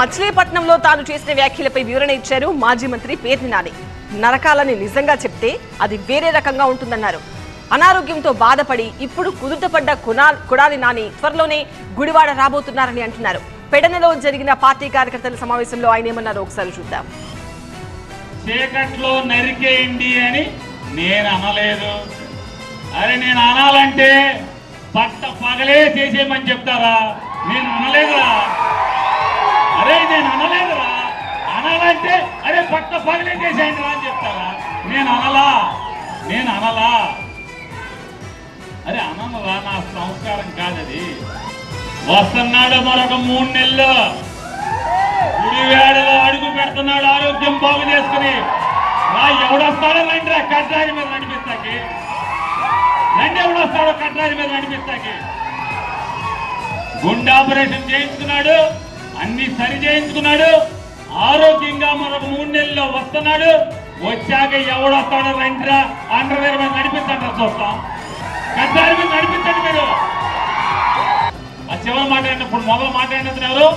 మచిలీపట్నంలో తాను చేసిన వ్యాఖ్యలపై వివరణ ఇచ్చారు మాజీ మంత్రి పేర్ని నాని. నరకాలని నిజంగా చెప్తే అది వేరే రకంగా ఉంటుందన్నారు. అనారోగ్యంతో బాధపడి ఇప్పుడు కుదుటపడ్డ కొడాలి నాని త్వరలోనే గుడివాడ రాబోతున్నారని అంటున్నారు. పెడనలో జరిగిన పార్టీ కార్యకర్తల సమావేశంలో ఆయన ఏమన్నారో ఒకసారి చూద్దాం. చీకట్లో నరికేయండి అని నేను అనలేదు. అరే నేను అనాలంటే పట్ట పగలే చేసేయమని చెప్తారా? నేను అనలేదురా. అరే నేను అనలేదురా. అనాలంటే అరే పట్ట పగలే చేసేయండి అని చెప్తారా? నేను అనలా. అరే అనరా, నా సంస్కారం కాదది. వస్తున్నాడు మరొక 3 నెలలు, గుడివేడలో అడుగు పెడుతున్నాడు ఆరోగ్యం బాగు చేసుకుని. ఎవడొస్తాడో రండి కట్రాయి మీద నడిపిస్తాకి. ఎవడొస్తాడో కట్రాయి మీద నడిపిస్తాకి. గుండె ఆపరేషన్ చేయించుకున్నాడు, అన్ని సరి చేయించుకున్నాడు. ఆరోగ్యంగా మరొక 3 నెలల్లో వస్తున్నాడు. వచ్చాక ఎవడొస్తాడో రండిరా అండర్వేర్ మీద నడిపించండి, చూస్తాం. కట్రాయి మీద నడిపించండి మీరు. ఆ చివరి మాట్లాడినప్పుడు మొదలు మాట్లాడినప్పుడు ఎవరు?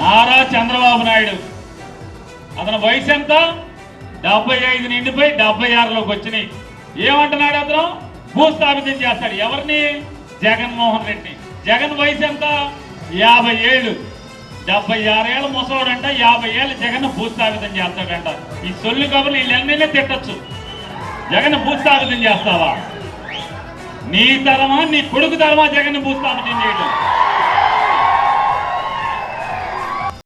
నారా చంద్రబాబు నాయుడు. అతని వయసు ఎంత? 75 నిండిపోయి 76లోకి వచ్చినాయి. ఏమంటున్నాడు అతను? భూస్థాపితం చేస్తాడు. ఎవరిని? జగన్మోహన్ రెడ్డి. జగన్ వయసు ఎంత? 50 ఏళ్ళు. 76 ఏళ్ళ ముసలోడంట, 50 ఏళ్ళు జగన్ భూస్థాపితం చేస్తాడంట. ఈ సొల్లు కబుర్లు వీళ్ళన్నీ తిట్టచ్చు. జగన్ భూస్థాపితం చేస్తావా? నీ తరమా నీ కొడుకు తరమా జగన్ భూస్థాపితం చేయడం?